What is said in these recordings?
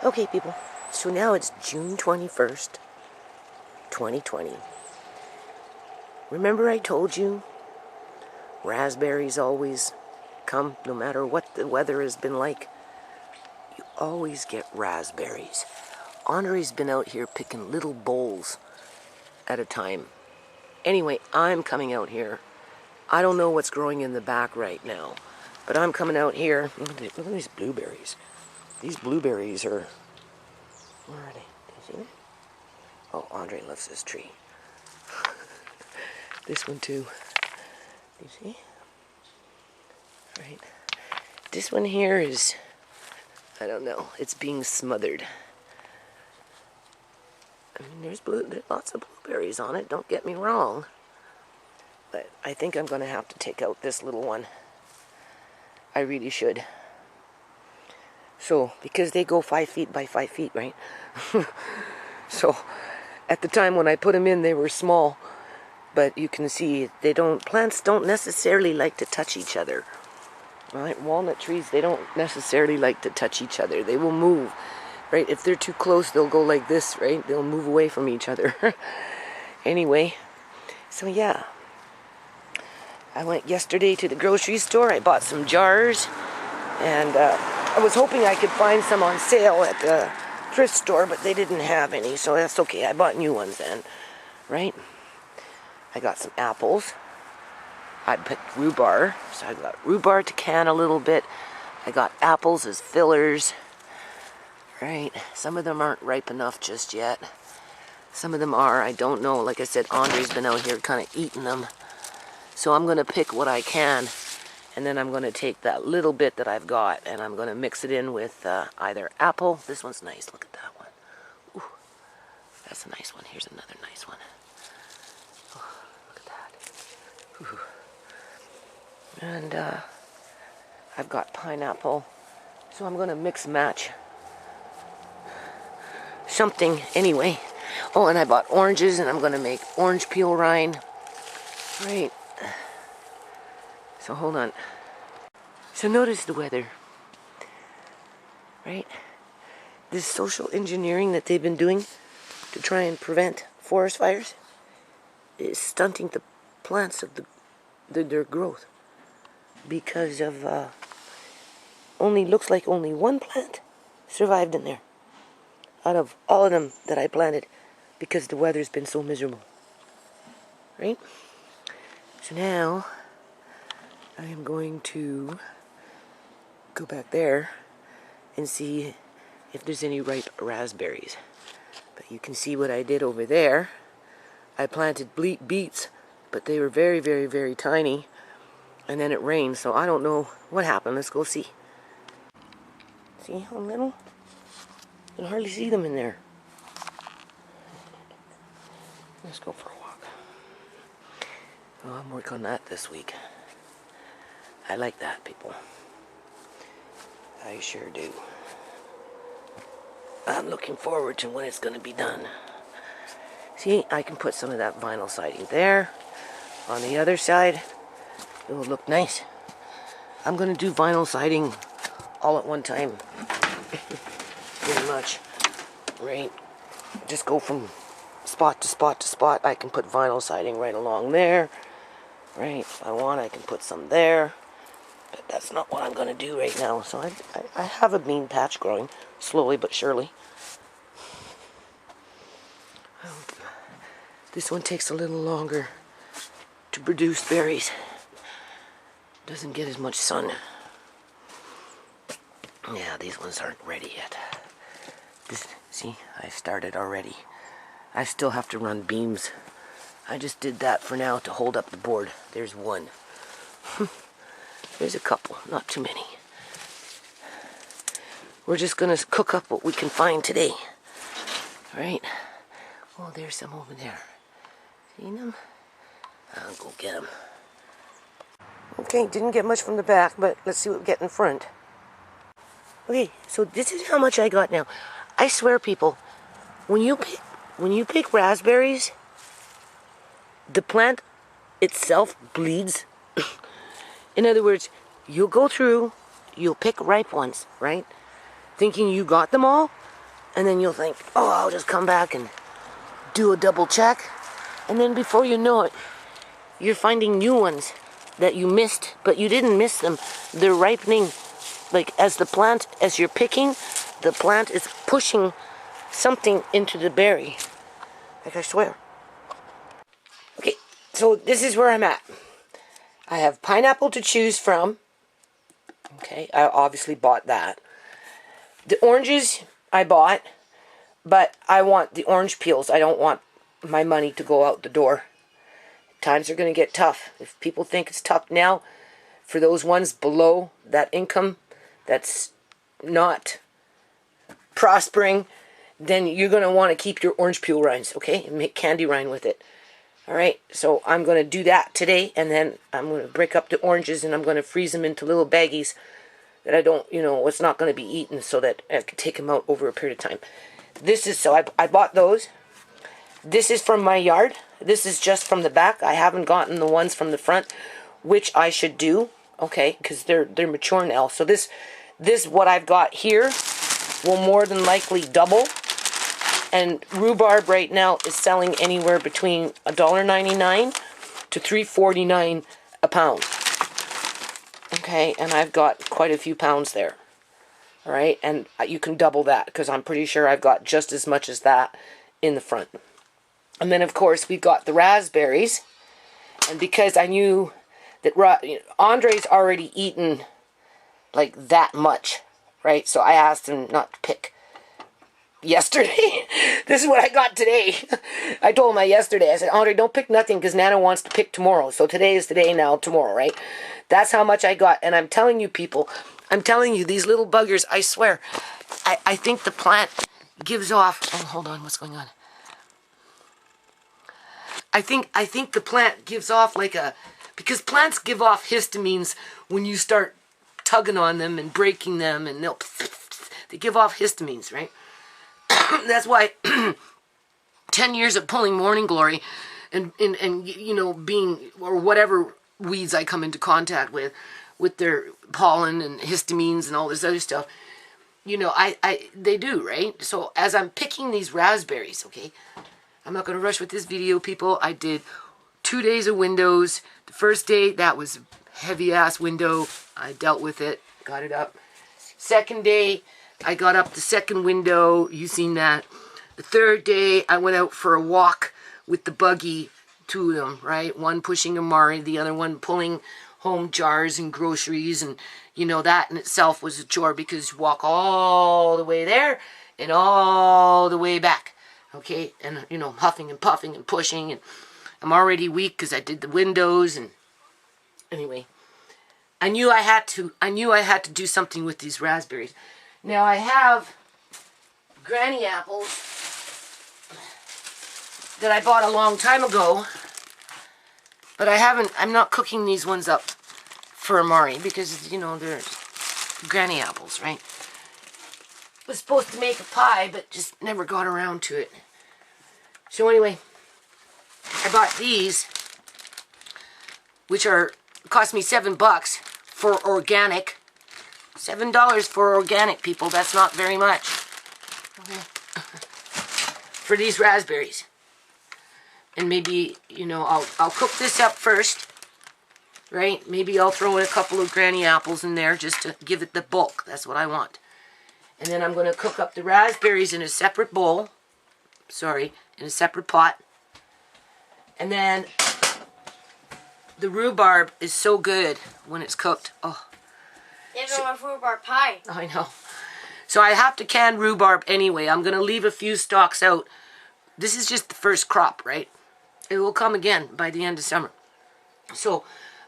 Okay, people, so now it's June 21st, 2020. Remember I told you raspberries always come no matter what the weather has been like? You always get raspberries. Andre's been out here picking little bowls at a time. Anyway, I'm coming out here. I don't know what's growing in the back right now, but I'm coming out here. Look at these blueberries. These blueberries are... Where are they? Can you see them? Oh, Andre loves this tree. This one too. You see? Right. This one here is, I don't know, it's being smothered. I mean, there's lots of blueberries on it, don't get me wrong. But I think I'm going to have to take out this little one. I really should. So, because they go 5 feet by 5 feet, right? So, at the time when I put them in, they were small. But you can see, plants don't necessarily like to touch each other. Right? Walnut trees, they don't necessarily like to touch each other. They will move, right? If they're too close, they'll go like this, right? They'll move away from each other. Anyway, so yeah. I went yesterday to the grocery store. I bought some jars. And I was hoping I could find some on sale at the thrift store, but they didn't have any, so that's okay. I bought new ones then, right? I got some apples. I picked rhubarb, so I got rhubarb to can a little bit. I got apples as fillers, right? Some of them aren't ripe enough just yet. Some of them are, I don't know. Like I said, Andre's been out here kind of eating them. So I'm going to pick what I can, and then I'm going to take that little bit that I've got, and I'm going to mix it in with either apple. This one's nice. Look at that one. Ooh, that's a nice one. Here's another nice one. Oh, look at that. Ooh. And I've got pineapple, so I'm going to mix match something anyway. Oh, and I bought oranges, and I'm going to make orange peel rind. Right. So hold on. So notice the weather. Right? This social engineering that they've been doing to try and prevent forest fires is stunting the plants of their growth. Because of looks like only one plant survived in there out of all of them that I planted, because the weather's been so miserable. Right? So now I am going to go back there and see if there's any ripe raspberries. But you can see what I did over there. I planted beets, but they were very, very, very tiny. And then it rained, so I don't know what happened. Let's go see. See how little? You can hardly see them in there. Let's go for a walk. Oh, I'm working on that this week. I like that, people. I sure do. I'm looking forward to when it's going to be done. See, I can put some of that vinyl siding there. On the other side, it will look nice. I'm going to do vinyl siding all at one time. Pretty much. Right? Just go from spot to spot to spot. I can put vinyl siding right along there. Right? If I want, I can put some there. But that's not what I'm going to do right now. So I have a bean patch growing, slowly but surely. This one takes a little longer to produce berries. Doesn't get as much sun. Yeah, these ones aren't ready yet. See, I started already. I still have to run beams. I just did that for now to hold up the board. There's one. There's a couple, not too many. We're just gonna cook up what we can find today. Right? Oh, there's some over there. Seen them? I'll go get them. Okay, didn't get much from the back, but let's see what we get in front. Okay, so this is how much I got now. I swear, people, when you pick raspberries, the plant itself bleeds. In other words, you'll go through, you'll pick ripe ones, right? Thinking you got them all, And then you'll think, oh, I'll just come back and do a double check. And then before you know it, you're finding new ones that you missed, but you didn't miss them. They're ripening. Like as you're picking, the plant is pushing something into the berry. Like I swear. Okay, so this is where I'm at. I have pineapple to choose from. Okay, I obviously bought that. The oranges I bought, but I want the orange peels. I don't want my money to go out the door. Times are going to get tough. If people think it's tough now, for those ones below that income that's not prospering, then you're going to want to keep your orange peel rinds, okay? And make candy rind with it. Alright, so I'm going to do that today, and then I'm going to break up the oranges, and I'm going to freeze them into little baggies that I don't, it's not going to be eaten, so that I can take them out over a period of time. This is, so I bought those. This is from my yard. This is just from the back. I haven't gotten the ones from the front, which I should do, okay, because they're mature now. So this what I've got here will more than likely double. And rhubarb right now is selling anywhere between $1.99 to $3.49 a pound. Okay, and I've got quite a few pounds there. All right, and you can double that because I'm pretty sure I've got just as much as that in the front. And then, of course, we've got the raspberries. And because I knew that Andre's already eaten like that much, right? So I asked him not to pick. Yesterday, this is what I got today. I told him yesterday, I said, Andre, don't pick nothing because Nana wants to pick tomorrow. So today is today, now tomorrow, right? That's how much I got. And I'm telling you people, I'm telling you, these little buggers, I swear, I think the plant gives off, oh, hold on, what's going on? I think the plant gives off like because plants give off histamines when you start tugging on them and breaking them, and they give off histamines, right? That's why 10 years of pulling Morning Glory and being, or whatever weeds I come into contact with their pollen and histamines and all this other stuff, they do, right? So as I'm picking these raspberries, okay, I'm not going to rush with this video, people. I did 2 days of windows. The first day, that was a heavy-ass window. I dealt with it, got it up. Second day, I got up the second window. You seen that. The third day, I went out for a walk with the buggy, 2 of them, right? One pushing Amari, the other one pulling home jars and groceries. And, that in itself was a chore because you walk all the way there and all the way back. Okay? And, huffing and puffing and pushing. And I'm already weak because I did the windows. And anyway, I knew I had to do something with these raspberries. Now I have granny apples that I bought a long time ago, but I'm not cooking these ones up for Amari because, they're granny apples, right? Was supposed to make a pie, but just never got around to it. So anyway, I bought these, which cost me $7 for organic. $7 for organic, people. That's not very much. Okay. For these raspberries. And maybe, I'll cook this up first. Right? Maybe I'll throw in a couple of granny apples in there just to give it the bulk. That's what I want. And then I'm going to cook up the raspberries in a separate bowl. Sorry, in a separate pot. And then the rhubarb is so good when it's cooked. Oh. Even with rhubarb pie. I know. So I have to can rhubarb anyway. I'm going to leave a few stalks out. This is just the first crop, right? It will come again by the end of summer. So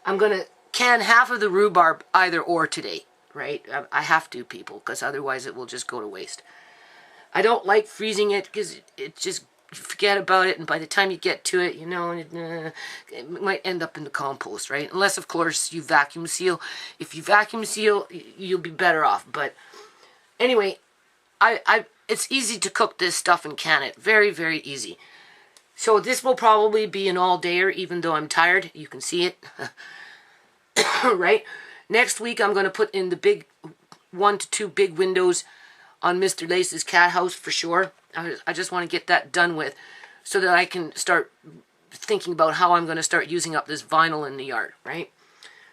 I'm going to can half of the rhubarb either or today, right? I have to, people, because otherwise it will just go to waste. I don't like freezing it because it just, you forget about it, and by the time you get to it, it might end up in the compost, right? Unless, of course, you vacuum seal. If you vacuum seal, you'll be better off. But anyway, it's easy to cook this stuff and can it. Very, very easy. So this will probably be an all-dayer, even though I'm tired. You can see it. Right? Next week, I'm going to put in the big 1 to 2 big windows on Mr. Lace's cat house for sure. I just want to get that done with so that I can start thinking about how I'm going to start using up this vinyl in the yard, right?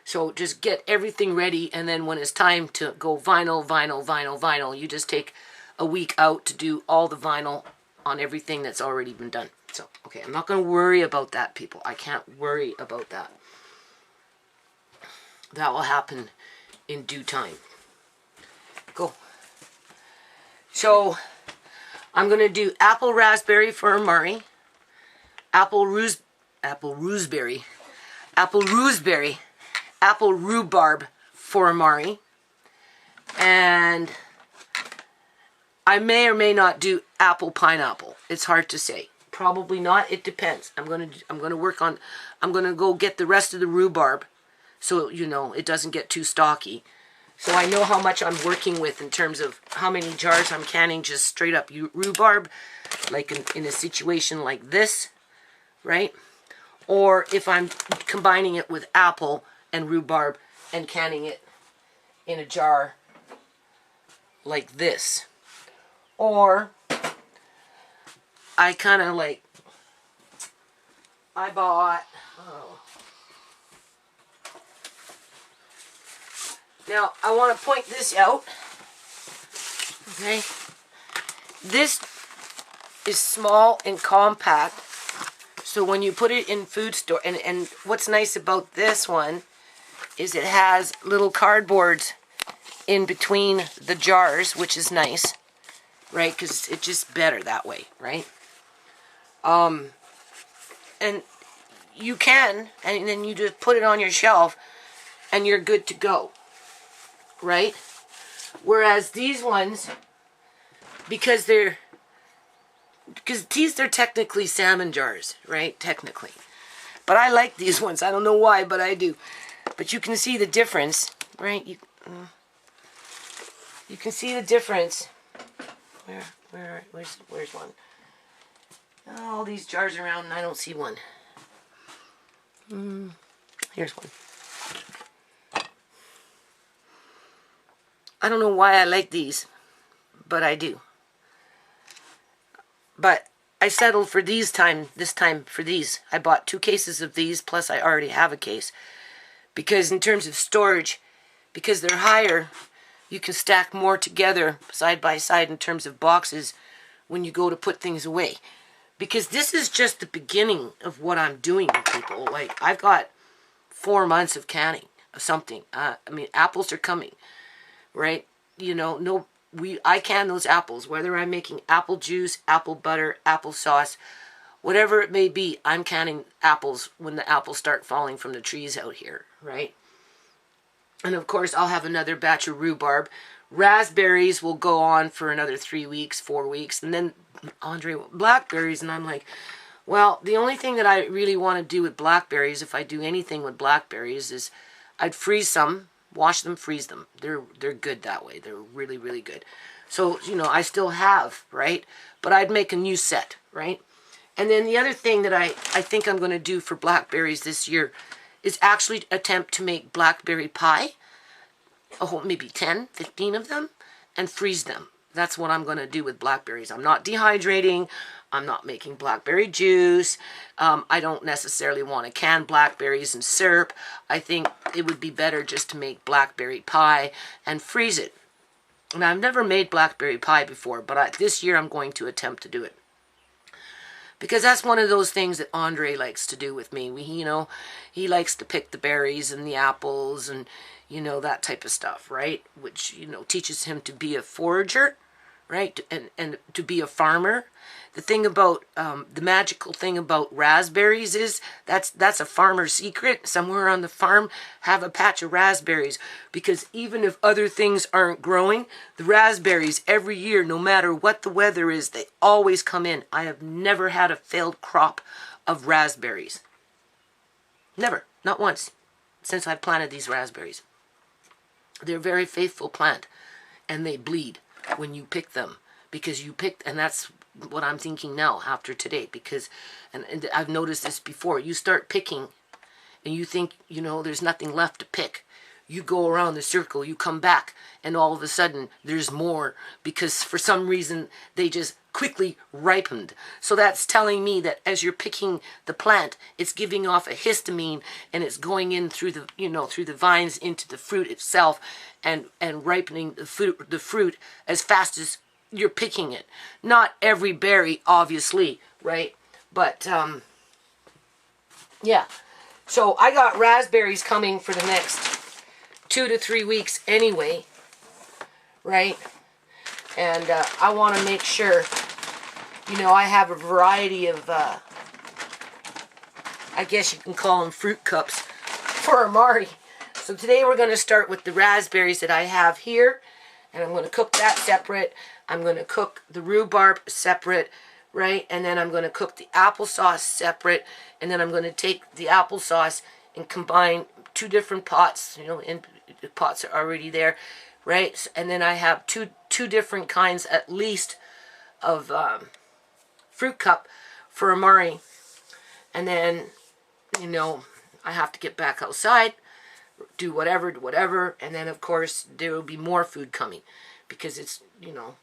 So just get everything ready, and then when it's time to go vinyl, vinyl, vinyl, vinyl, you just take a week out to do all the vinyl on everything that's already been done. So, okay, I'm not going to worry about that, people. I can't worry about that. That will happen in due time. Go. So, I'm going to do apple raspberry for Amari, apple rhubarb for Amari, and I may or may not do apple pineapple. It's hard to say. Probably not. It depends. I'm gonna go get the rest of the rhubarb, so you know it doesn't get too stocky. So I know how much I'm working with in terms of how many jars I'm canning just straight up rhubarb, like in a situation like this, right? Or if I'm combining it with apple and rhubarb and canning it in a jar like this. Or I kind of like, I bought, now I want to point this out, okay? This is small and compact, so when you put it in food store, and what's nice about this one is it has little cardboards in between the jars, which is nice, right? Because it's just better that way, right? And you can, and then you just put it on your shelf, and you're good to go, right? Whereas these ones, because they're technically salmon jars, right? Technically. But I like these ones. I don't know why, but I do. But you can see the difference, right? You can see the difference. Where's one? All these jars around and I don't see one. Here's one. I don't know why I like these, but I do. But I settled for this time for these. I bought 2 cases of these, plus I already have a case. Because in terms of storage, because they're higher, you can stack more together side by side in terms of boxes when you go to put things away. Because this is just the beginning of what I'm doing, people. Like, I've got 4 months of canning of something. I mean, apples are coming, right? You know, I can those apples, whether I'm making apple juice, apple butter, apple sauce, whatever it may be, I'm canning apples when the apples start falling from the trees out here, right? And of course, I'll have another batch of rhubarb. Raspberries will go on for another 3 weeks, 4 weeks, and then Andre, blackberries, and I'm like, well, the only thing that I really want to do with blackberries, if I do anything with blackberries, is I'd freeze some, wash them, freeze them. They're good that way. They're really, really good. So, you know, I still have, right? But I'd make a new set, right? And then the other thing that I think I'm going to do for blackberries this year is actually attempt to make blackberry pie. Maybe 10, 15 of them, and freeze them. That's what I'm going to do with blackberries. I'm not dehydrating. I'm not making blackberry juice. I don't necessarily want to can blackberries and syrup. I think it would be better just to make blackberry pie and freeze it. And I've never made blackberry pie before, but this year I'm going to attempt to do it. Because that's one of those things that Andre likes to do with me. He likes to pick the berries and the apples and, you know, that type of stuff, right? Which, you know, teaches him to be a forager, right? And to be a farmer. The thing about, the magical thing about raspberries is that's a farmer's secret. Somewhere on the farm, have a patch of raspberries. Because even if other things aren't growing, the raspberries every year, no matter what the weather is, they always come in. I have never had a failed crop of raspberries. Never. Not once. Since I've planted these raspberries. They're a very faithful plant. And they bleed when you pick them. Because you picked, and that's what I'm thinking now after today, because, and I've noticed this before, you start picking and you think, you know, there's nothing left to pick. you go around the circle, you come back, and all of a sudden there's more because for some reason they just quickly ripened. So that's telling me that as you're picking the plant, it's giving off a histamine and it's going in through the, you know, through the vines into the fruit itself and ripening the fruit as fast as you're picking it. Not every berry, obviously, right? But yeah. So I got raspberries coming for the next 2 to 3 weeks anyway, right? And I want to make sure, you know, I have a variety of, I guess you can call them fruit cups for Amari. So today we're going to start with the raspberries that I have here, and I'm going to cook that separate. I'm going to cook the rhubarb separate, right? And then I'm going to cook the applesauce separate, and then I'm going to take the applesauce and combine 2 different pots, you know, and the pots are already there, right? And then I have two different kinds at least of fruit cup for Amari. And then, you know, I have to get back outside, do whatever, and then of course there will be more food coming because it's, you know,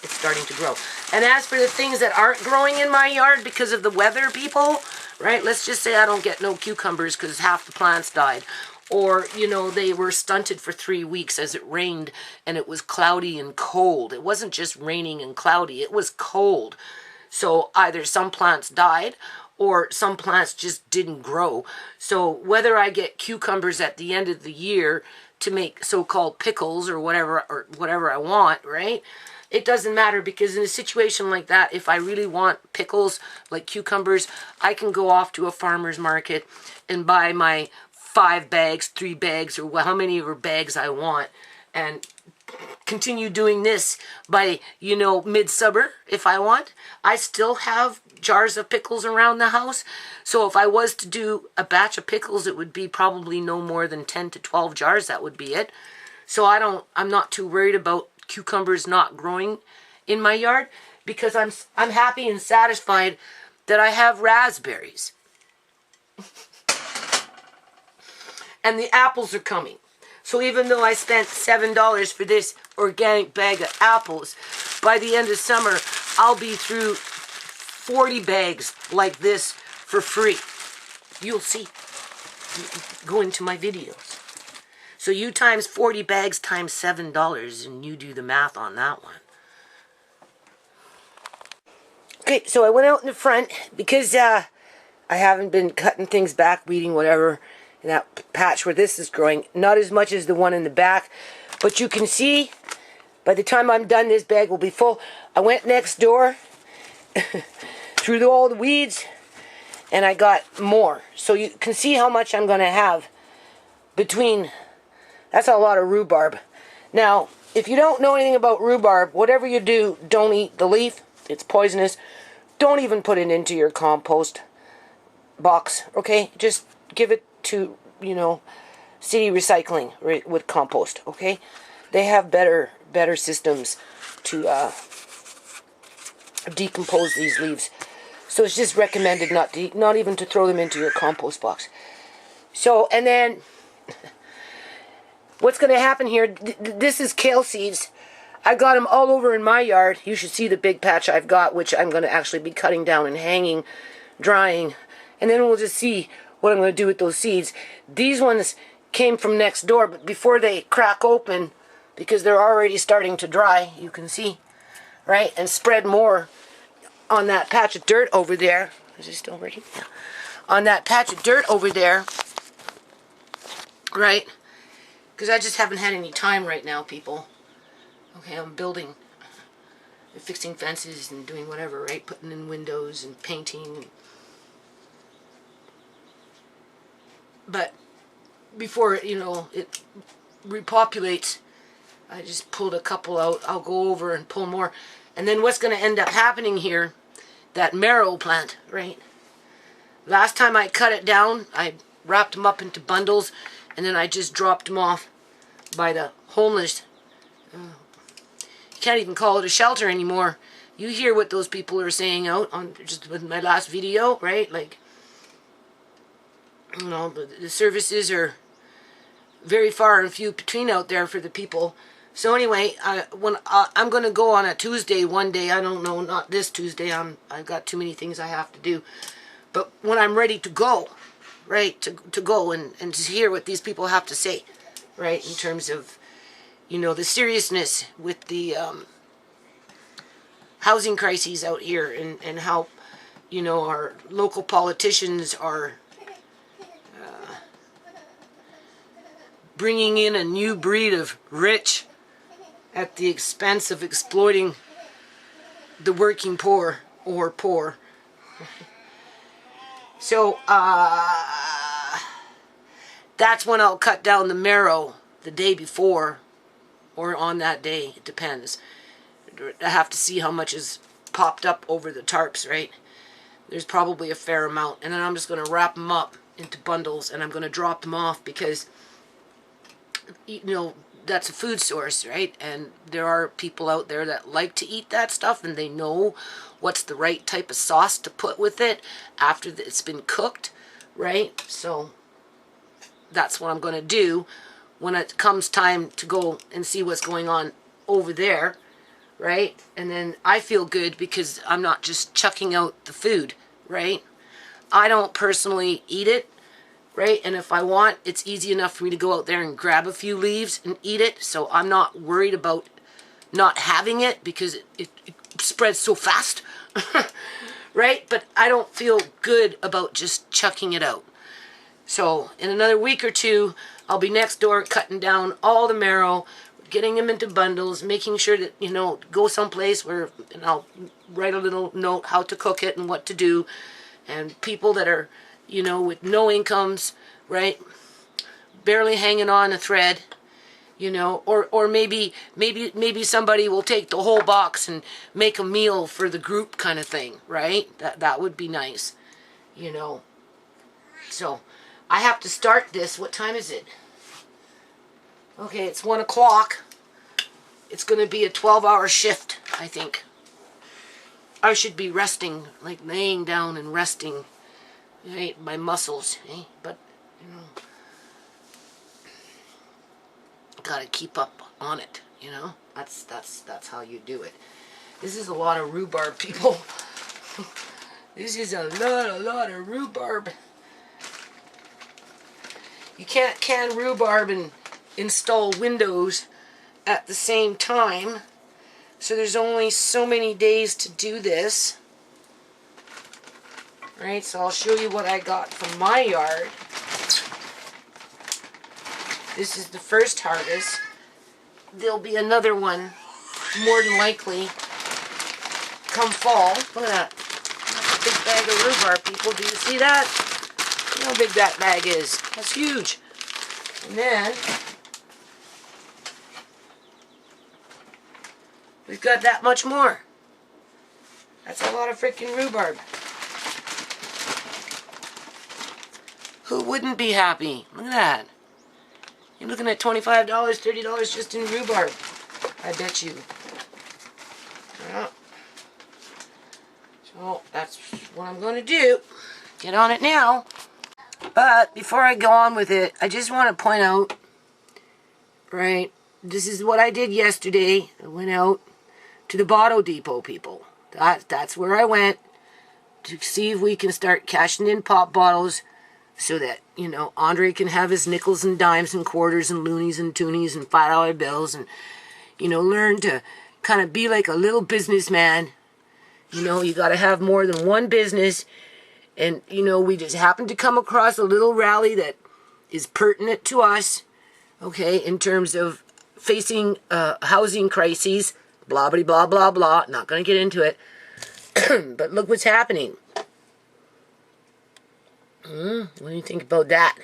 it's starting to grow. And as for the things that aren't growing in my yard because of the weather, people, right? Let's just say I don't get no cucumbers because half the plants died. Or, you know, they were stunted for 3 weeks as it rained and it was cloudy and cold. It wasn't just raining and cloudy, it was cold. So either some plants died or some plants just didn't grow. So whether I get cucumbers at the end of the year to make so-called pickles or whatever I want, right? It doesn't matter because in a situation like that, if I really want pickles like cucumbers, I can go off to a farmer's market and buy my 5 bags, 3 bags, or how many ever bags I want, and continue doing this by, you know, midsummer if I want. I still have jars of pickles around the house, so if I was to do a batch of pickles, it would be probably no more than 10 to 12 jars. That would be it. So I'm not too worried about cucumbers not growing in my yard because I'm happy and satisfied that I have raspberries. And the apples are coming. So even though I spent $7 for this organic bag of apples, by the end of summer, I'll be through 40 bags like this for free. You'll see. Go into my videos. So you times 40 bags times $7, and you do the math on that one. Okay, so I went out in the front because I haven't been cutting things back, weeding, whatever, in that patch where this is growing. Not as much as the one in the back, but you can see by the time I'm done, this bag will be full. I went next door, through all the weeds, and I got more. So you can see how much I'm going to have between. That's a lot of rhubarb. Now, if you don't know anything about rhubarb, whatever you do, don't eat the leaf. It's poisonous. Don't even put it into your compost box, okay? Just give it to, you know, city recycling with compost, okay? They have better systems to decompose these leaves. So it's just recommended not even to throw them into your compost box. So, and then what's going to happen here, this is kale seeds. I got them all over in my yard. You should see the big patch I've got, which I'm going to actually be cutting down and hanging, drying. And then we'll just see what I'm going to do with those seeds. These ones came from next door, but before they crack open, because they're already starting to dry, you can see, right? And spread more on that patch of dirt over there. Is it still ready? Yeah. On that patch of dirt over there, right? Because I just haven't had any time right now, people. Okay, I'm building, fixing fences and doing whatever, right? Putting in windows and painting. But before, you know, it repopulates, I just pulled a couple out. I'll go over and pull more. And then what's going to end up happening here, that marrow plant, right? Last time I cut it down, I wrapped them up into bundles, and then I just dropped them off by the homeless. You can't even call it a shelter anymore. You hear what those people are saying out on just with my last video, right? Like, you know, the services are very far and few between out there for the people. So anyway, I'm going to go on a Tuesday one day. I don't know, not this Tuesday. I've got too many things I have to do. But when I'm ready to go, right, to go and to hear what these people have to say, right, in terms of, you know, the seriousness with the housing crises out here, and how, you know, our local politicians are bringing in a new breed of rich at the expense of exploiting the working poor or poor. So that's when I'll cut down the marrow the day before or on that day. It depends. I have to see how much is popped up over the tarps, right? There's probably a fair amount. And then I'm just going to wrap them up into bundles and I'm going to drop them off because, you know, that's a food source, right? And there are people out there that like to eat that stuff and they know what's the right type of sauce to put with it after it's been cooked, right? So that's what I'm going to do when it comes time to go and see what's going on over there, right? And then I feel good because I'm not just chucking out the food, right? I don't personally eat it, right? And if I want, it's easy enough for me to go out there and grab a few leaves and eat it. So I'm not worried about not having it because it spreads so fast, right? But I don't feel good about just chucking it out. So in another week or two, I'll be next door cutting down all the marrow, getting them into bundles, making sure that, you know, go someplace where, and I'll write a little note how to cook it and what to do. And people that are, you know, with no incomes, right, barely hanging on a thread, you know, or maybe somebody will take the whole box and make a meal for the group kind of thing, right? That would be nice, you know. So I have to start this. What time is it? Okay, it's 1 o'clock. It's going to be a 12-hour shift, I think. I should be resting, like laying down and resting, right, my muscles, eh? But, you know, gotta keep up on it, you know. That's how you do it. This is a lot of rhubarb, people. This is a lot of rhubarb. You can't can rhubarb and install windows at the same time, so there's only so many days to do this, right? So I'll show you what I got from my yard. This is the first harvest. There'll be another one more than likely come fall. Look at that. That's a big bag of rhubarb, people. Do you see that? Look how big that bag is. That's huge. And then we've got that much more. That's a lot of freaking rhubarb. Who wouldn't be happy? Look at that. You're looking at $25, $30 just in rhubarb. I bet you. Yeah. So that's what I'm going to do. Get on it now. But before I go on with it, I just want to point out, right, this is what I did yesterday. I went out to the bottle depot, people. That's where I went to see if we can start cashing in pop bottles so that, you know, Andre can have his nickels and dimes and quarters and loonies and toonies and $5 bills and, you know, learn to kind of be like a little businessman. You know, you got to have more than one business. And, you know, we just happened to come across a little rally that is pertinent to us, okay, in terms of facing housing crises, blah, blah, blah, blah, blah. Not going to get into it. But look what's happening. What do you think about that?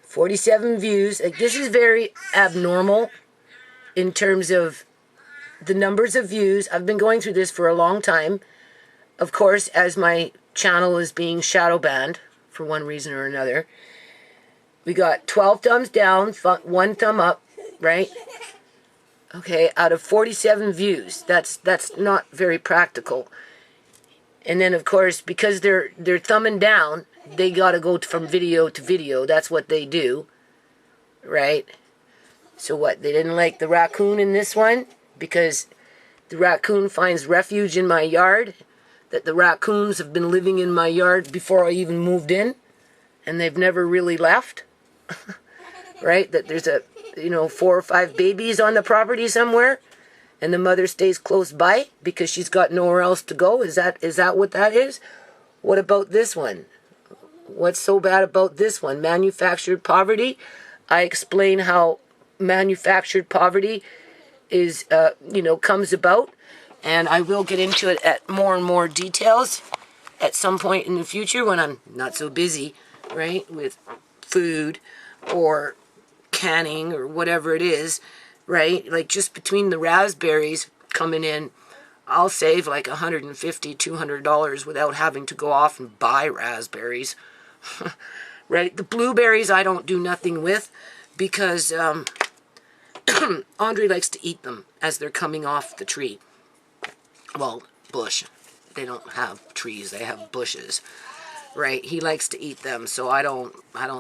47 views. Like, this is very abnormal in terms of the numbers of views. I've been going through this for a long time. Of course, as my channel is being shadow banned for one reason or another. We got 12 thumbs down, 1 thumb up, right? Okay, out of 47 views. That's not very practical. And then, of course, because they're thumbing down, they got to go from video to video. That's what they do. right? So what, they didn't like the raccoon in this one because the raccoon finds refuge in my yard, that the raccoons have been living in my yard before I even moved in, and they've never really left, right? That there's 4 or 5 babies on the property somewhere, and the mother stays close by because she's got nowhere else to go. Is that what that is? What about this one? What's so bad about this one? Manufactured poverty. I explain how manufactured poverty is, comes about, and I will get into it at more and more details at some point in the future when I'm not so busy, right, with food or canning or whatever it is, right? Like just between the raspberries coming in, I'll save like $150, $200 without having to go off and buy raspberries, right? The blueberries I don't do nothing with because Andre likes to eat them as they're coming off the tree. Well, bush. They don't have trees, they have bushes, right? He likes to eat them, so I don't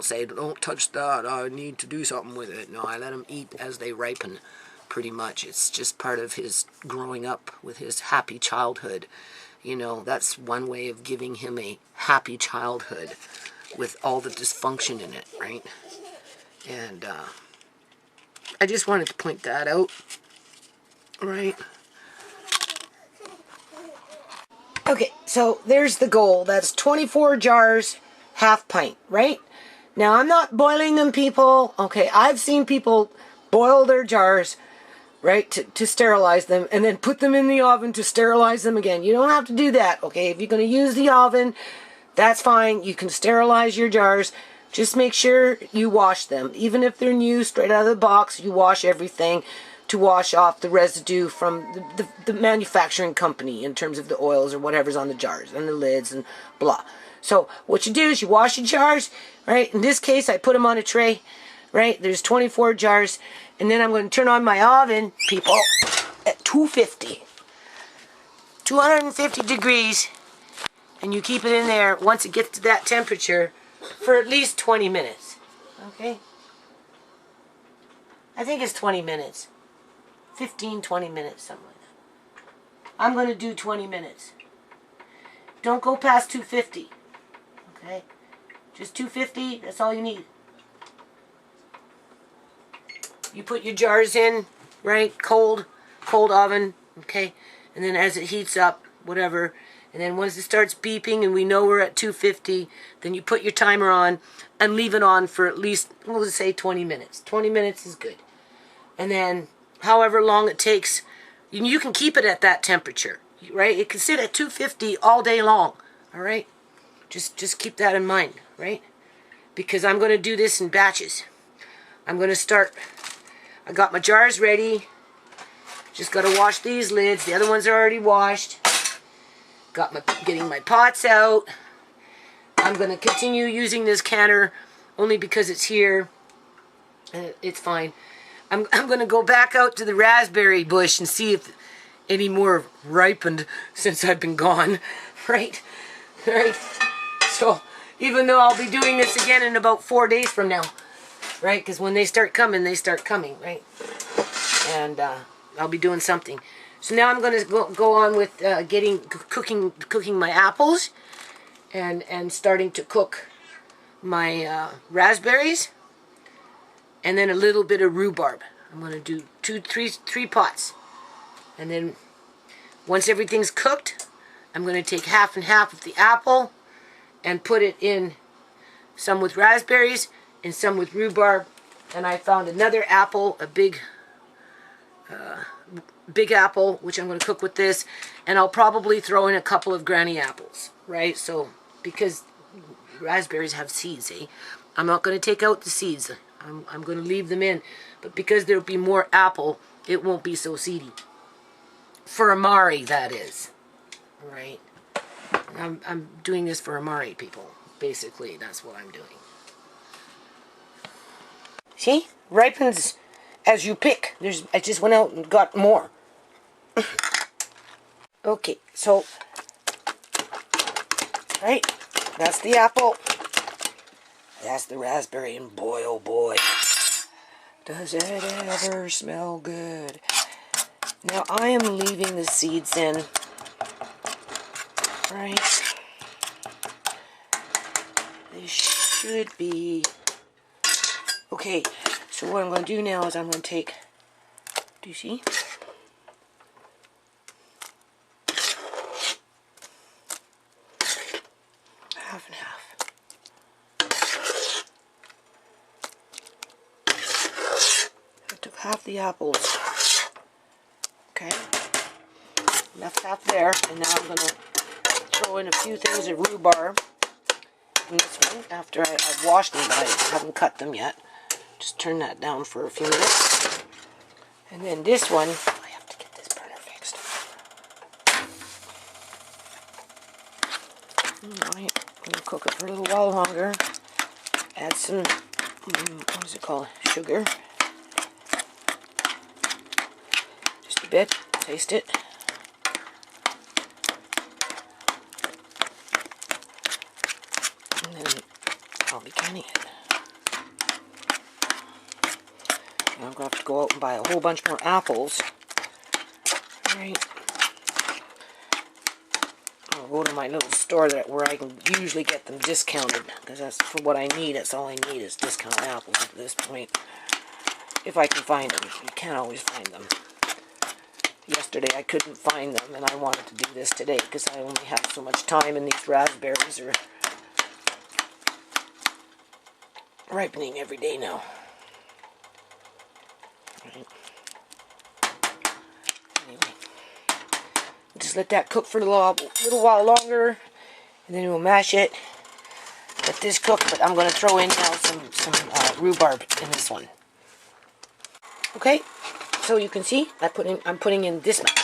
say, don't touch that, I need to do something with it. No, I let him eat as they ripen, pretty much. It's just part of his growing up with his happy childhood. That's one way of giving him a happy childhood with all the dysfunction in it, right? And I just wanted to point that out, right? Okay, so there's the goal. That's 24 jars, half pint, right? Now, I'm not boiling them, people. Okay, I've seen people boil their jars, right, to sterilize them, and then put them in the oven to sterilize them again. You don't have to do that, okay? If you're going to use the oven, that's fine. You can sterilize your jars. Just make sure you wash them. Even if they're new, straight out of the box, you wash everything to wash off the residue from the manufacturing company in terms of the oils or whatever's on the jars and the lids and blah. So what you do is you wash your jars, right? In this case, I put them on a tray, right? There's 24 jars. And then I'm going to turn on my oven, people, at 250 degrees. And you keep it in there once it gets to that temperature for at least 20 minutes. Okay? I think it's 20 minutes. 15, 20 minutes, something like that. I'm going to do 20 minutes. Don't go past 250. Okay? Just 250, that's all you need. You put your jars in, right? Cold oven, okay? And then as it heats up, whatever, and then once it starts beeping and we know we're at 250, then you put your timer on and leave it on for at least, we'll just say 20 minutes. 20 minutes is good. And then however long it takes, you can keep it at that temperature, right? It can sit at 250 all day long, all right? Just keep that in mind, right? Because I'm going to do this in batches. I'm going to start, I got my jars ready. Just got to wash these lids. The other ones are already washed. Getting my pots out. I'm going to continue using this canner only because it's here. It's fine. I'm going to go back out to the raspberry bush and see if any more have ripened since I've been gone. Right? Right? So, even though I'll be doing this again in about 4 days from now. Right? Because when they start coming, right? And I'll be doing something. So now I'm going to go on with cooking my apples and starting to cook my raspberries. And then a little bit of rhubarb. I'm going to do three pots. And then once everything's cooked, I'm going to take half and half of the apple and put it in some with raspberries and some with rhubarb. And I found another apple, a big apple, which I'm going to cook with this. And I'll probably throw in a couple of granny apples, right? So, because raspberries have seeds, eh? I'm not going to take out the seeds. I'm going to leave them in. But because there'll be more apple, it won't be so seedy. For amari, that is. Right? I'm doing this for amari, people. Basically, that's what I'm doing. See? Ripens as you pick. I just went out and got more. Okay, so... Right? That's the apple. That's the raspberry, and boy, oh boy. Does it ever smell good? Now I am leaving the seeds in, right? They should be okay. So what I'm going to do now is I'm going to take, do you see? Half and half. I took half the apples. Okay. Left half there, and now I'm going to throw in a few things of rhubarb in this one after I've washed them, but I haven't cut them yet. Just turn that down for a few minutes. And then this one, I have to get this burner fixed. Alright, I'm going to cook it for a little while longer. Add some, what is it called? Sugar. Just a bit. Taste it. And then I'll be canning it. I'm going to have to go out and buy a whole bunch more apples. Right. I'll go to my little store where I can usually get them discounted, because that's for what I need. That's all I need is discounted apples at this point. If I can find them. You can't always find them. Yesterday I couldn't find them, and I wanted to do this today because I only have so much time, and these raspberries are ripening every day now. Right. Anyway, just let that cook for a little while longer, and then we'll mash it. Let this cook, but I'm going to throw in now some rhubarb in this one. Okay, so you can see I'm putting in this much.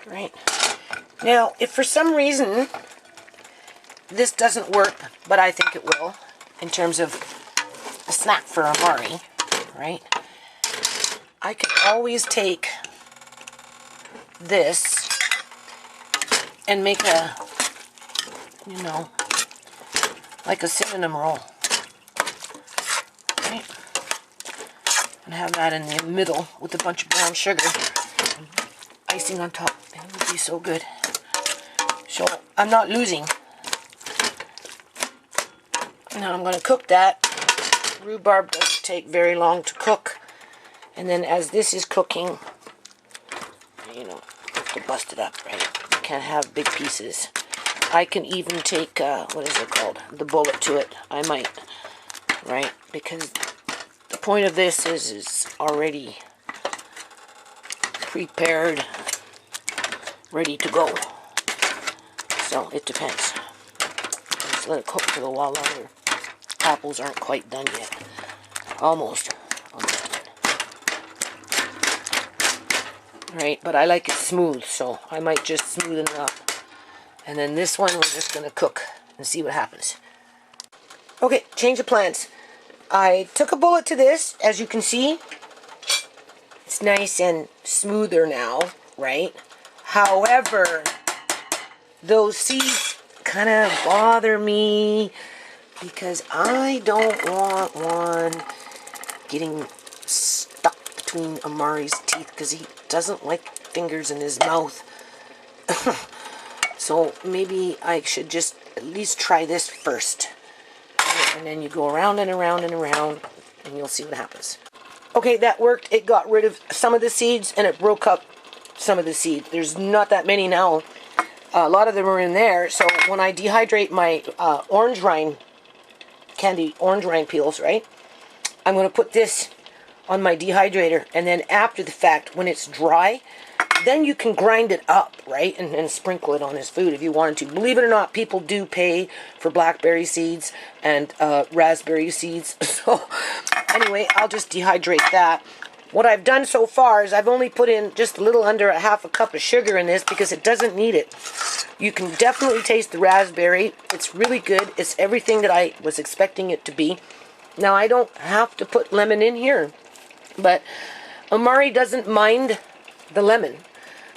Right. Now, if for some reason this doesn't work, but I think it will, in terms of a snack for Amari, right? I can always take this and make a, you know, like a cinnamon roll. Right? And have that in the middle with a bunch of brown sugar and icing on top. It would be so good. So I'm not losing. Now I'm going to cook that. Rhubarb doesn't take very long to cook. And then as this is cooking, you know, you have to bust it up, right? You can't have big pieces. I can even take, what is it called? The bullet to it. I might, right? Because the point of this is already prepared, ready to go. So it depends. Just let it cook for a while longer. Apples aren't quite done yet. Almost done. Right, but I like it smooth, so I might just smoothen it up. And then this one we're just going to cook and see what happens. Okay, change of plans. I took a bullet to this, as you can see. It's nice and smoother now, right? However, those seeds kind of bother me because I don't want one getting stuck between Amari's teeth because he doesn't like fingers in his mouth. So maybe I should just at least try this first. And then you go around and around and around and you'll see what happens. Okay, that worked. It got rid of some of the seeds and it broke up some of the seeds. There's not that many now. A lot of them are in there. So when I dehydrate my orange rind, candy orange rind peels, right? I'm going to put this on my dehydrator, and then after the fact, when it's dry, then you can grind it up, right? And sprinkle it on his food if you wanted to. Believe it or not, people do pay for blackberry seeds and raspberry seeds. So anyway, I'll just dehydrate that. What I've done so far is I've only put in just a little under a half a cup of sugar in this because it doesn't need it. You can definitely taste the raspberry. It's really good. It's everything that I was expecting it to be. Now, I don't have to put lemon in here, but Amari doesn't mind the lemon.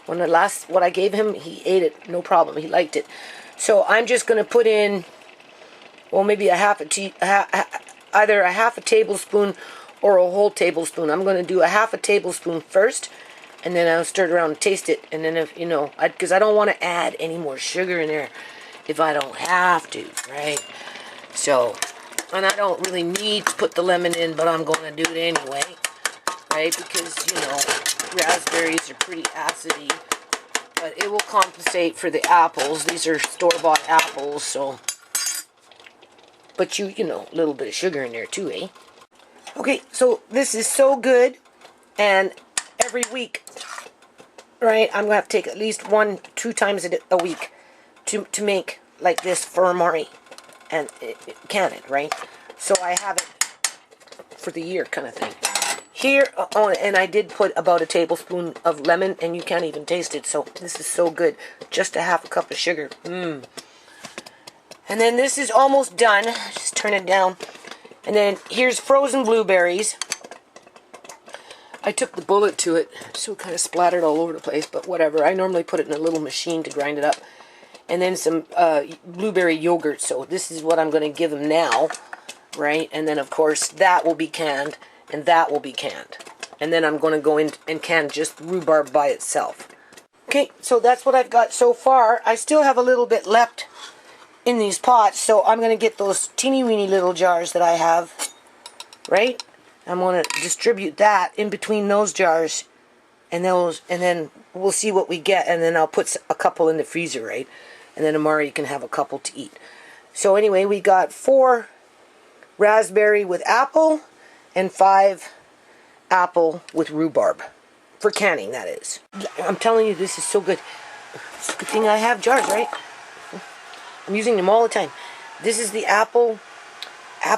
When what I gave him, he ate it, no problem. He liked it. So I'm just going to put in, well, maybe either a half a tablespoon or a whole tablespoon. I'm going to do a half a tablespoon first, and then I'll stir it around and taste it. And then if, you know, because I don't want to add any more sugar in there if I don't have to, right? So, and I don't really need to put the lemon in, but I'm going to do it anyway, right? Because, you know, raspberries are pretty acidy, but it will compensate for the apples. These are store-bought apples, so, but you know, a little bit of sugar in there too, eh? Okay, so this is so good, and every week, right, I'm going to have to take at least 1-2 times a week to make like this for Amari and can it, right? So I have it for the year kind of thing. Here, oh, and I did put about a tablespoon of lemon, and you can't even taste it, so this is so good. Just a half a cup of sugar. And then this is almost done. Just turn it down. And then here's frozen blueberries. I took the bullet to it, so it kind of splattered all over the place, but whatever. I normally put it in a little machine to grind it up. And then some blueberry yogurt, so this is what I'm going to give them now, right? And then, of course, that will be canned, and that will be canned. And then I'm going to go in and can just rhubarb by itself. Okay, so that's what I've got so far. I still have a little bit left in these pots, so I'm going to get those teeny-weeny little jars that I have, right? I'm going to distribute that in between those jars and those, and then we'll see what we get, and then I'll put a couple in the freezer, right? And then Amari can have a couple to eat. So anyway, we got 4 raspberry with apple and 5 apple with rhubarb. For canning, that is. I'm telling you, this is so good. It's a good thing I have jars, right? I'm using them all the time. This is the apple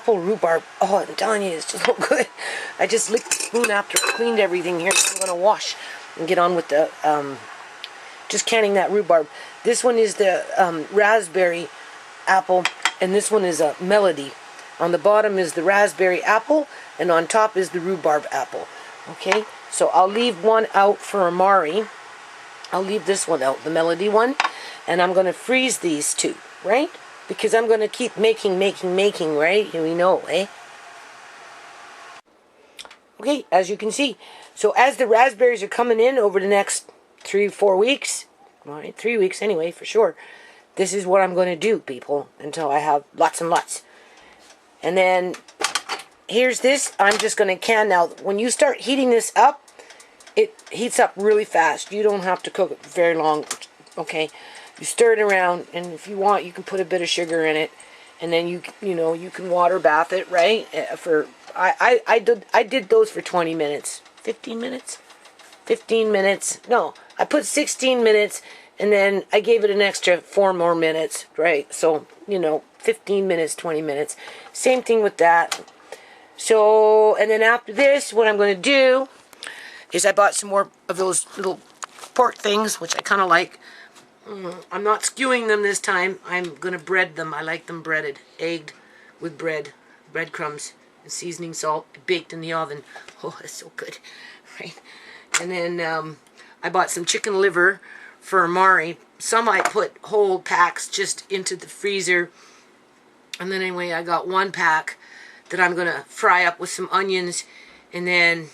rhubarb. Oh, I'm telling you, it's just so good. I just licked the spoon after I cleaned everything here. So I'm going to wash and get on with the just canning that rhubarb. This one is the raspberry apple, and this one is a melody. On the bottom is the raspberry apple, and on top is the rhubarb apple. Okay, so I'll leave one out for Amari. I'll leave this one out, the melody one, and I'm going to freeze these two, right? Because I'm going to keep making, right? Here we know, eh? Okay, as you can see. So as the raspberries are coming in over the next 3-4 weeks, all right, 3 weeks anyway, for sure, this is what I'm going to do, people, until I have lots and lots. And then here's this. I'm just going to can. Now, when you start heating this up, it heats up really fast. You don't have to cook it very long, okay? You stir it around, and if you want, you can put a bit of sugar in it, and then you know, you can water bath it, right? I did those for 20 minutes, 15 minutes, 15 minutes. No, I put 16 minutes, and then I gave it an extra 4 more minutes, right? So, you know, 15 minutes, 20 minutes. Same thing with that. So, and then after this, what I'm going to do is I bought some more of those little pork things, which I kind of like. I'm not skewing them this time. I'm going to bread them. I like them breaded, egged with breadcrumbs, and seasoning salt, baked in the oven. Oh, it's so good, right? And then I bought some chicken liver for Amari. Some I put whole packs just into the freezer. And then anyway, I got 1 pack that I'm going to fry up with some onions, and then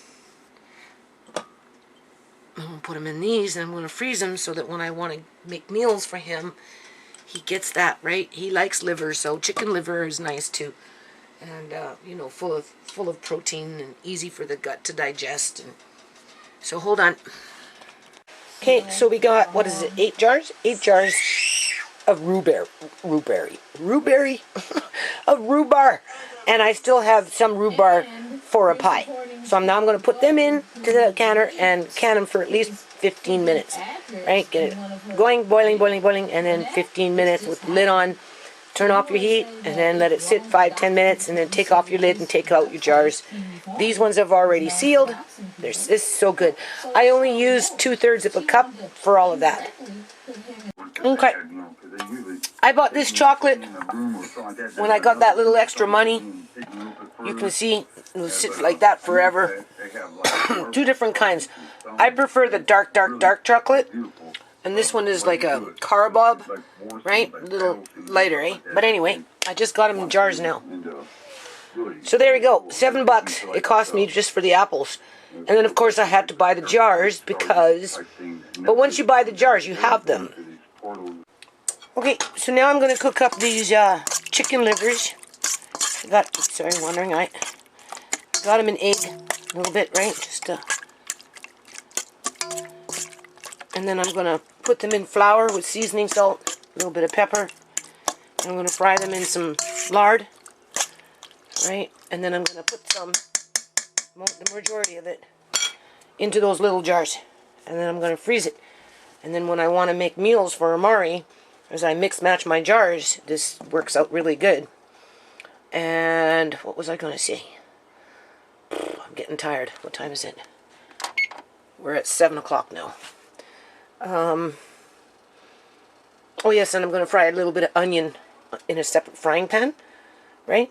I'm going to put them in these, and I'm going to freeze them so that when I want to make meals for him, he gets that, right? He likes liver, so chicken liver is nice too. And, you know, full of protein and easy for the gut to digest. And so hold on. Okay, so we got, what is it, 8 jars? 8 jars of rhubarb. Of rhubarb. And I still have some rhubarb for a pie. So now I'm going to put them in to the canner and can them for at least 15 minutes. Right? Get it going, boiling, and then 15 minutes with the lid on. Turn off your heat, and then let it sit 5-10 minutes, and then take off your lid and take out your jars. These ones I've already sealed. This is so good. I only used 2/3 of a cup for all of that. Okay. I bought this chocolate when I got that little extra money. You can see it will sit like that forever. 2 different kinds. I prefer the dark chocolate. And this one is like a Carabob, right? A little lighter, eh? But anyway, I just got them in jars now. So there we go, $7 it cost me just for the apples. And then of course I had to buy the jars because, but once you buy the jars you have them. Okay, so now I'm going to cook up these chicken livers. I got, sorry, wondering, I got them in egg a little bit, right? Just and then I'm going to put them in flour with seasoning salt, a little bit of pepper. And I'm going to fry them in some lard, right? And then I'm going to put the majority of it into those little jars. And then I'm going to freeze it. And then when I want to make meals for Amari, as I mix match my jars, this works out really good. And what was I going to say? I'm getting tired. What time is it? We're at 7 o'clock now. Oh yes, and I'm going to fry a little bit of onion in a separate frying pan, right?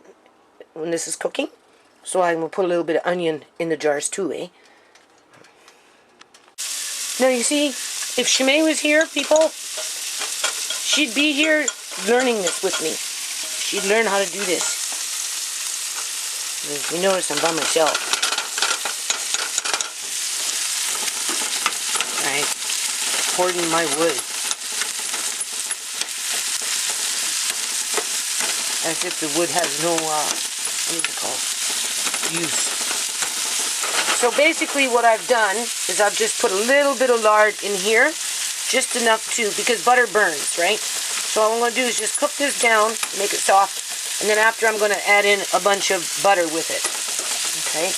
When this is cooking. So I'm going to put a little bit of onion in the jars too, eh? Now you see, if ShaMay was here, people, she'd be here learning this with me. She'd learn how to do this. As you notice, I'm by myself. Right? Hoarding my wood. As if the wood has no, what do you call it, use. So basically what I've done is I've just put a little bit of lard in here, just enough to, because butter burns, right? So all I'm going to do is just cook this down, make it soft, and then after I'm going to add in a bunch of butter with it. Okay?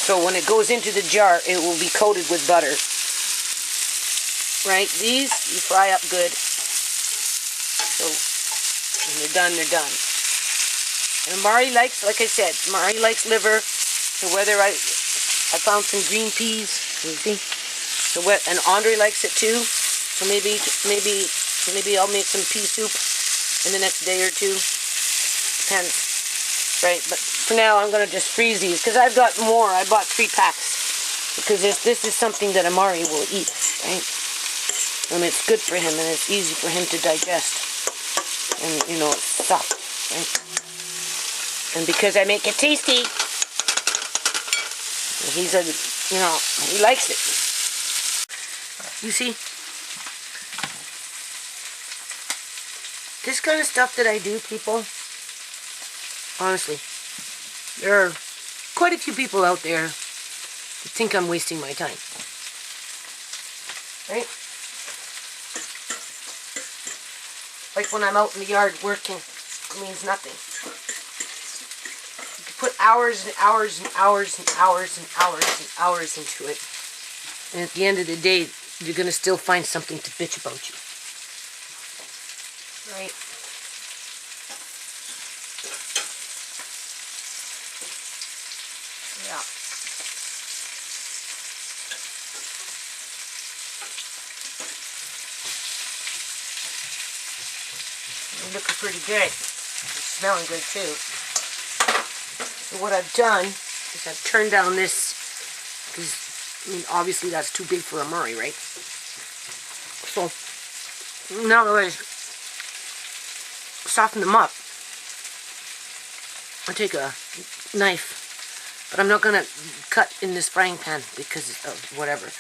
So when it goes into the jar, it will be coated with butter. Right? These, you fry up good. So, when they're done, they're done. And Amari likes, like I said, Amari likes liver. So whether I found some green peas, you see? So and Andre likes it too. So maybe I'll make some pea soup in the next day or two. Depends. Right, but for now I'm going to just freeze these because I've got more. I bought 3 packs because this is something that Amari will eat, right? And it's good for him and it's easy for him to digest. And, you know, it's soft, right? And because I make it tasty, he's a, you know, he likes it. You see? This kind of stuff that I do, people, honestly, there are quite a few people out there that think I'm wasting my time. Right? Like when I'm out in the yard working, it means nothing. You can put hours and hours and hours and hours and hours and hours into it. And at the end of the day, you're going to still find something to bitch about you. Right? Yeah. They're looking pretty good. They're smelling good too. So what I've done is I've turned down this, because I mean obviously that's too big for Amari, right? So now that I soften them up, I take a knife, but I'm not gonna cut in this frying pan because of whatever.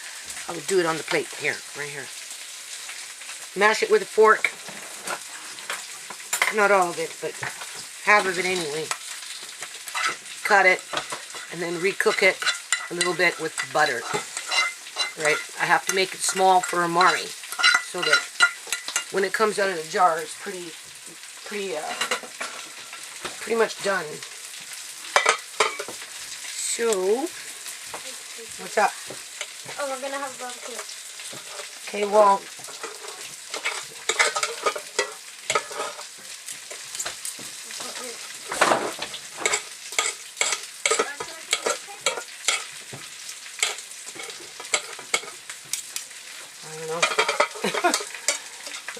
I'll do it on the plate here, right here. Mash it with a fork. Not all of it, but half of it anyway. Cut it, and then recook it a little bit with butter. Right? I have to make it small for Amari, so that when it comes out of the jar, it's pretty much done. So, what's up? Oh, we're gonna have a barbecue. Okay, well.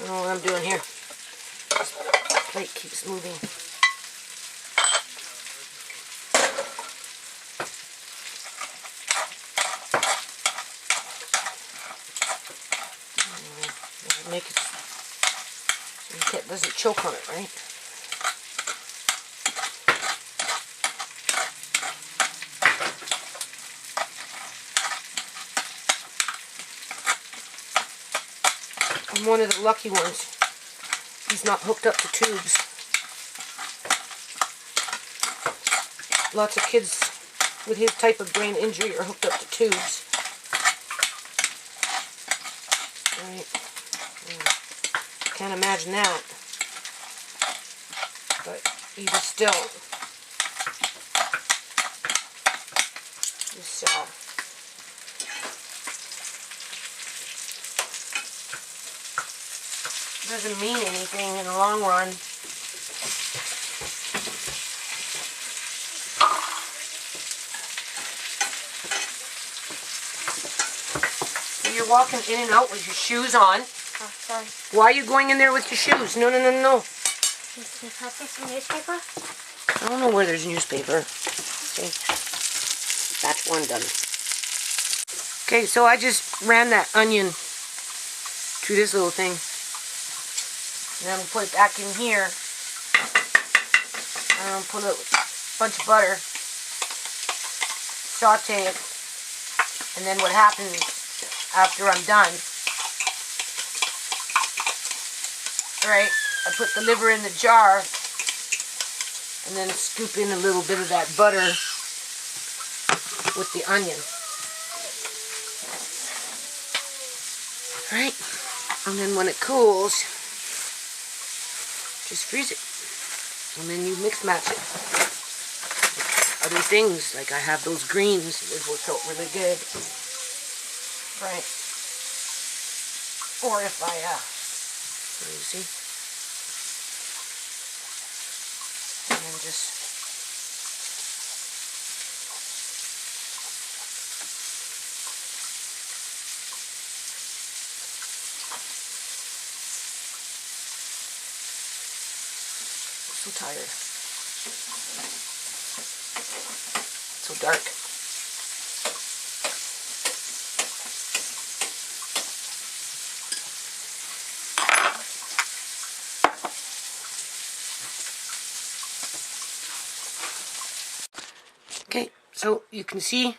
I don't know what I'm doing here. This plate keeps moving. Make it so it doesn't choke on it, right? I'm one of the lucky ones. He's not hooked up to tubes. Lots of kids with his type of brain injury are hooked up to tubes. Right. Can't imagine that. But even still, this doesn't mean anything in the long run. You're walking in and out with your shoes on. Oh, sorry. Why are you going in there with your shoes? No, no, no, no. Can you pass me some newspaper? I don't know where there's newspaper. Okay. Batch one done. Okay, so I just ran that onion through this little thing. And then I'm going to put it back in here. And I'm going to put a bunch of butter. Saute it. And then what happens after I'm done, alright, I put the liver in the jar and then scoop in a little bit of that butter with the onion. Alright, and then when it cools, just freeze it. And then you mix match it. Other things, like I have those greens, which work out really good. Right. Or if I, let me see. And then just I'm so tired. It's so dark. Okay, so you can see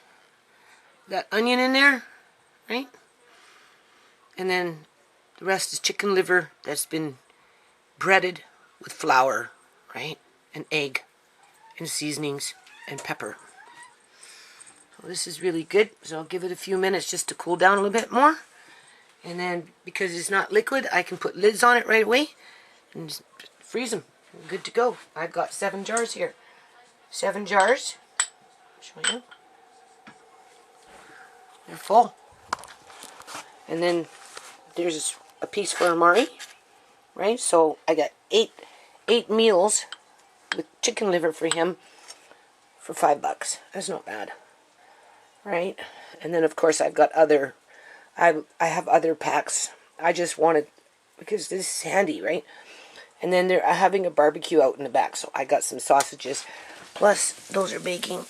that onion in there, right? And then the rest is chicken liver that's been breaded with flour, right? And egg and seasonings and pepper. So this is really good. So I'll give it a few minutes just to cool down a little bit more. And then because it's not liquid, I can put lids on it right away and just freeze them. I'm good to go. I've got 7 jars here. 7 jars. Show you. They're full. And then there's a piece for Amari, right? So I got 8 meals with chicken liver for him for $5. That's not bad, right? And then of course I've got other, I have other packs. I just wanted, because this is handy, right? And then they're having a barbecue out in the back, so I got some sausages. Plus those are baking.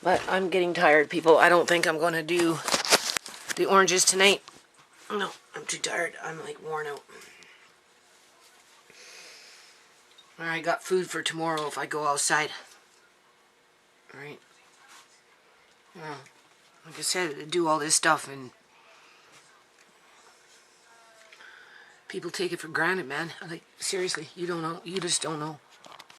But I'm getting tired, people. I don't think I'm going to do the oranges tonight. No, I'm too tired. I'm like worn out. I got food for tomorrow if I go outside. Alright. Yeah. Like I said, I do all this stuff and people take it for granted, man. Like, seriously, you don't know. You just don't know.